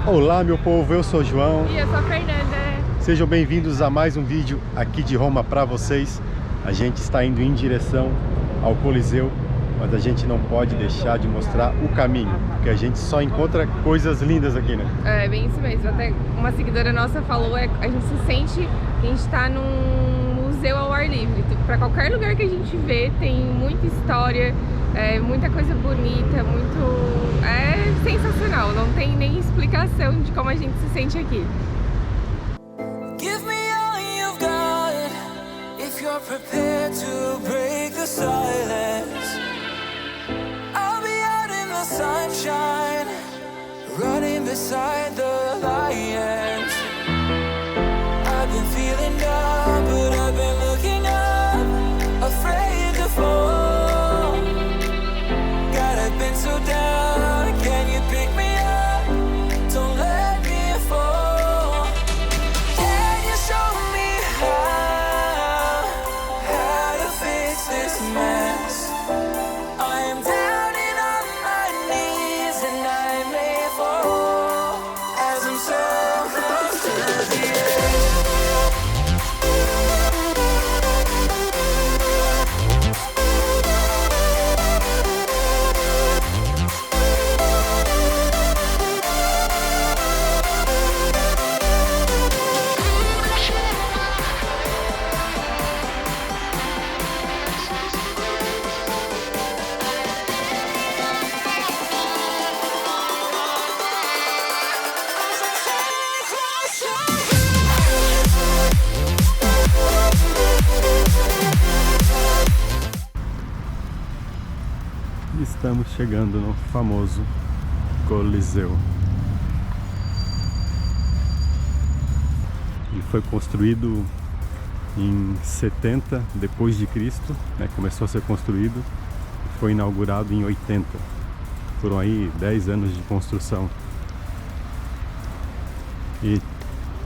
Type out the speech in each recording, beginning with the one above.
Olá, meu povo, eu sou o João. E eu sou a Fernanda. Sejam bem-vindos a mais um vídeo aqui de Roma para vocês. A gente está indo em direção ao Coliseu, mas a gente não pode deixar de mostrar o caminho, porque a gente só encontra coisas lindas aqui, né? É bem isso mesmo. Até uma seguidora nossa falou, a gente se sente que a gente está num museu ao ar livre. Para qualquer lugar que a gente vê tem muita história, muita coisa bonita, é sensacional. Não tem nem explicação de como a gente se sente aqui. Give me all you've got if you're prepared to break the silence. I'll be out in the sunshine, running beside the lions. I've been feeling down, but I've been looking up, afraid to fall. God, I've been so down, can you pick me up? Don't let me fall. Can you show me how to fix this mess? I am down and on my knees and I may fall as I'm so close to the edge. Estamos chegando no famoso Coliseu. Ele foi construído em 70 depois de Cristo, né? Começou a ser construído e foi inaugurado em 80. Foram aí 10 anos de construção. E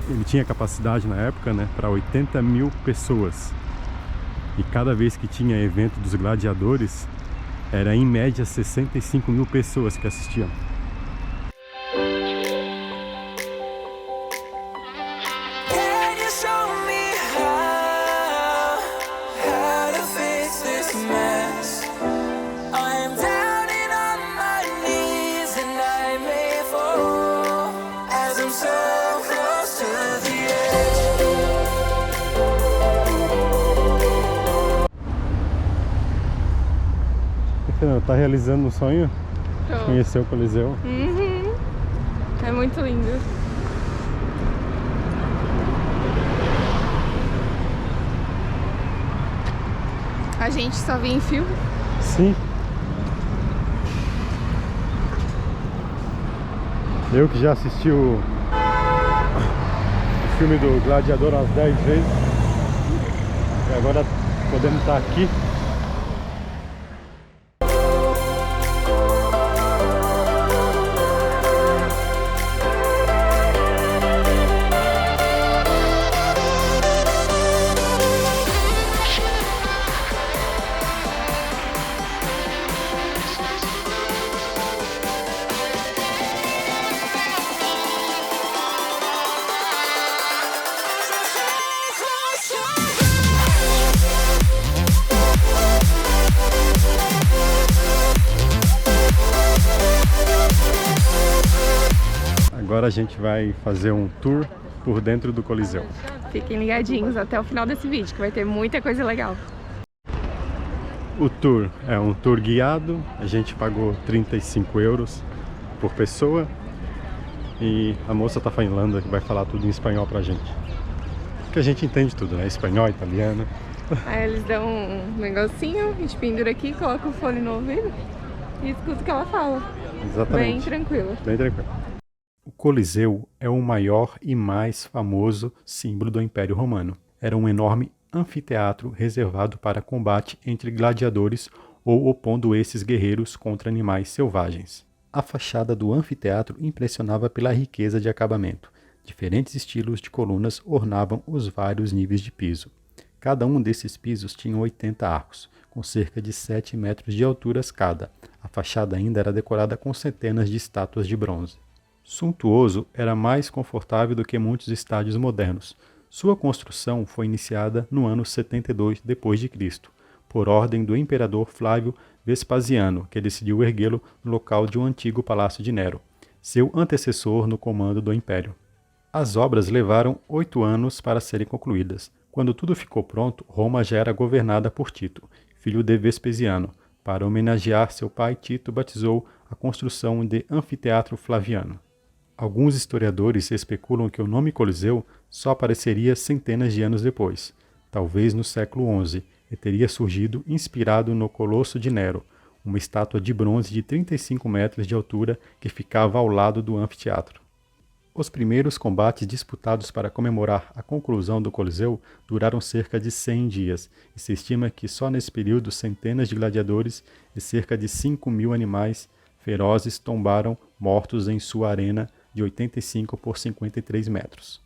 ele tinha capacidade na época, né, para 80 mil pessoas. E cada vez que tinha evento dos gladiadores, era em média 65 mil pessoas que assistiam. Can you show me how to fix this mess? I am down and on my knees and I may fall as I'm so close to the edge. Fernanda, tá realizando um sonho? Tô. Conhecer o Coliseu? Uhum. É muito lindo. A gente só vê em filme. Sim. Eu que já assisti o filme do Gladiador umas 10 vezes. E agora podemos estar aqui. Agora a gente vai fazer um tour por dentro do Coliseu. Fiquem ligadinhos até o final desse vídeo, que vai ter muita coisa legal. O tour é um tour guiado, a gente pagou 35 euros por pessoa e a moça tá falando que vai falar tudo em espanhol pra gente. Porque a gente entende tudo, né? Espanhol, italiano. Aí eles dão um negocinho, a gente pendura aqui, coloca o fone no ouvido e escuta o que ela fala. Exatamente. Bem tranquilo. Bem tranquilo. O Coliseu é o maior e mais famoso símbolo do Império Romano. Era um enorme anfiteatro reservado para combate entre gladiadores ou opondo esses guerreiros contra animais selvagens. A fachada do anfiteatro impressionava pela riqueza de acabamento. Diferentes estilos de colunas ornavam os vários níveis de piso. Cada um desses pisos tinha 80 arcos, com cerca de 7 metros de altura cada. A fachada ainda era decorada com centenas de estátuas de bronze. Suntuoso, era mais confortável do que muitos estádios modernos. Sua construção foi iniciada no ano 72 d.C., por ordem do imperador Flávio Vespasiano, que decidiu erguê-lo no local de um antigo palácio de Nero, seu antecessor no comando do império. As obras levaram 8 anos para serem concluídas. Quando tudo ficou pronto, Roma já era governada por Tito, filho de Vespasiano. Para homenagear seu pai, Tito batizou a construção de Anfiteatro Flaviano. Alguns historiadores especulam que o nome Coliseu só apareceria centenas de anos depois, talvez no século XI, e teria surgido inspirado no Colosso de Nero, uma estátua de bronze de 35 metros de altura que ficava ao lado do anfiteatro. Os primeiros combates disputados para comemorar a conclusão do Coliseu duraram cerca de 100 dias, e se estima que só nesse período centenas de gladiadores e cerca de 5.000 animais ferozes tombaram mortos em sua arena de 85 por 53 metros.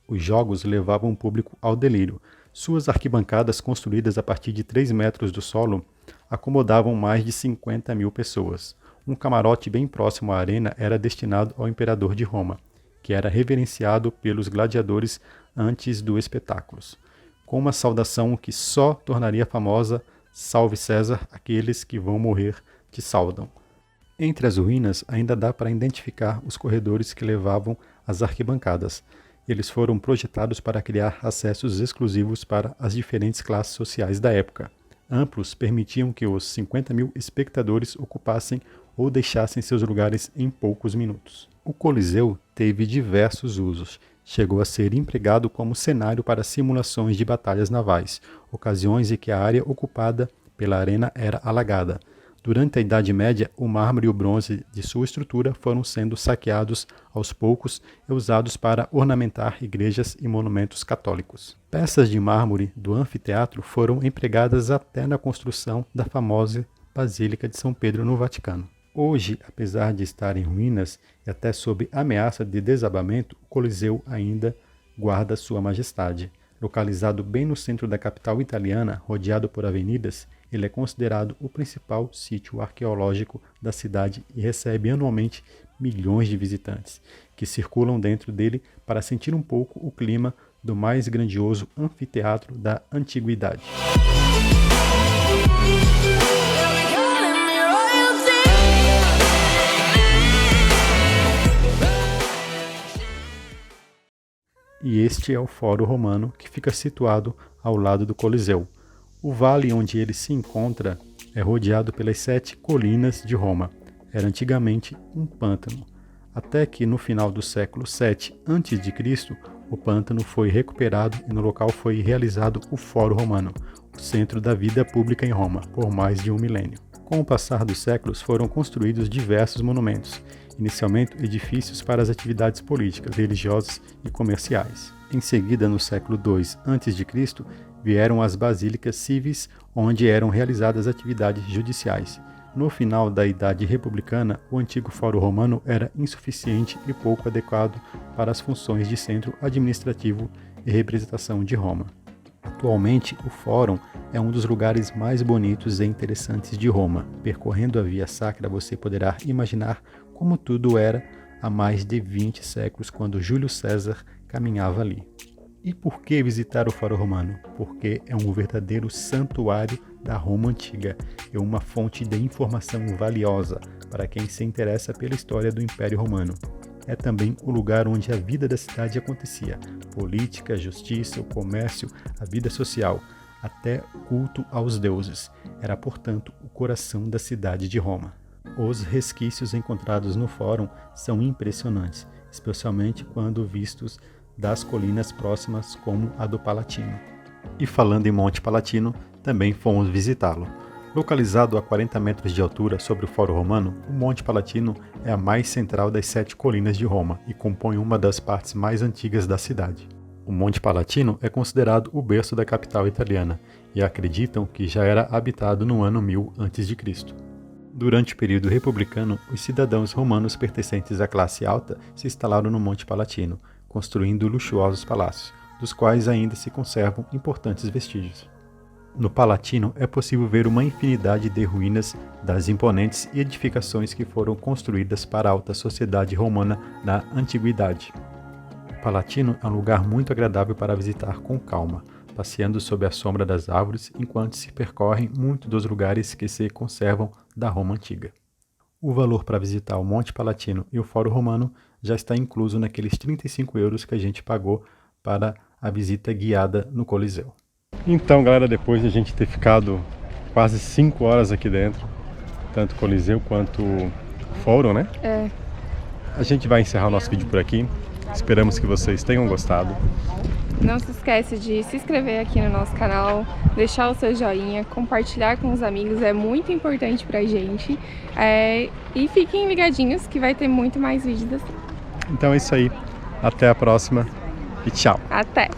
Os jogos levavam o público ao delírio. Suas arquibancadas, construídas a partir de 3 metros do solo, acomodavam mais de 50.000 pessoas. Um camarote bem próximo à arena era destinado ao imperador de Roma, que era reverenciado pelos gladiadores antes do espetáculo, com uma saudação que só tornaria famosa: "Salve César, aqueles que vão morrer te saudam". Entre as ruínas ainda dá para identificar os corredores que levavam às arquibancadas. Eles foram projetados para criar acessos exclusivos para as diferentes classes sociais da época. Amplos permitiam que os 50.000 espectadores ocupassem ou deixassem seus lugares em poucos minutos. O Coliseu teve diversos usos. Chegou a ser empregado como cenário para simulações de batalhas navais, ocasiões em que a área ocupada pela arena era alagada. Durante a Idade Média, o mármore e o bronze de sua estrutura foram sendo saqueados aos poucos e usados para ornamentar igrejas e monumentos católicos. Peças de mármore do anfiteatro foram empregadas até na construção da famosa Basílica de São Pedro no Vaticano. Hoje, apesar de estar em ruínas e até sob ameaça de desabamento, o Coliseu ainda guarda sua majestade. Localizado bem no centro da capital italiana, rodeado por avenidas, ele é considerado o principal sítio arqueológico da cidade e recebe anualmente milhões de visitantes, que circulam dentro dele para sentir um pouco o clima do mais grandioso anfiteatro da antiguidade. E este é o Fórum Romano, que fica situado ao lado do Coliseu. O vale onde ele se encontra é rodeado pelas 7 colinas de Roma. Era antigamente um pântano, até que no final do século VII a.C., o pântano foi recuperado e no local foi realizado o Fórum Romano, o centro da vida pública em Roma, por mais de um milênio. Com o passar dos séculos foram construídos diversos monumentos, inicialmente edifícios para as atividades políticas, religiosas e comerciais. Em seguida, no século II a.C., vieram as basílicas civis, onde eram realizadas atividades judiciais. No final da Idade Republicana, o antigo Fórum Romano era insuficiente e pouco adequado para as funções de centro administrativo e representação de Roma. Atualmente, o Fórum é um dos lugares mais bonitos e interessantes de Roma. Percorrendo a Via Sacra, você poderá imaginar como tudo era há mais de 20 séculos, quando Júlio César caminhava ali. E por que visitar o Fórum Romano? Porque é um verdadeiro santuário da Roma Antiga e uma fonte de informação valiosa para quem se interessa pela história do Império Romano. É também o lugar onde a vida da cidade acontecia: política, justiça, o comércio, a vida social, até culto aos deuses. Era, portanto, o coração da cidade de Roma. Os resquícios encontrados no Fórum são impressionantes, especialmente quando vistos das colinas próximas, como a do Palatino. E falando em Monte Palatino, também fomos visitá-lo. Localizado a 40 metros de altura sobre o Fórum Romano, o Monte Palatino é a mais central das 7 colinas de Roma e compõe uma das partes mais antigas da cidade. O Monte Palatino é considerado o berço da capital italiana e acreditam que já era habitado no ano 1000 a.C. Durante o período republicano, os cidadãos romanos pertencentes à classe alta se instalaram no Monte Palatino, construindo luxuosos palácios, dos quais ainda se conservam importantes vestígios. No Palatino é possível ver uma infinidade de ruínas das imponentes edificações que foram construídas para a alta sociedade romana na antiguidade. Palatino é um lugar muito agradável para visitar com calma, passeando sob a sombra das árvores enquanto se percorrem muitos dos lugares que se conservam da Roma antiga. O valor para visitar o Monte Palatino e o Fórum Romano já está incluso naqueles 35 € que a gente pagou para a visita guiada no Coliseu. Então, galera, depois de a gente ter ficado quase 5 horas aqui dentro, tanto Coliseu quanto Fórum, né? A gente vai encerrar o nosso vídeo por aqui. Esperamos que vocês tenham gostado. Não se esquece de se inscrever aqui no nosso canal, deixar o seu joinha, compartilhar com os amigos, é muito importante pra gente. E fiquem ligadinhos que vai ter muito mais vídeos assim. Então é isso aí. Até a próxima e tchau! Até!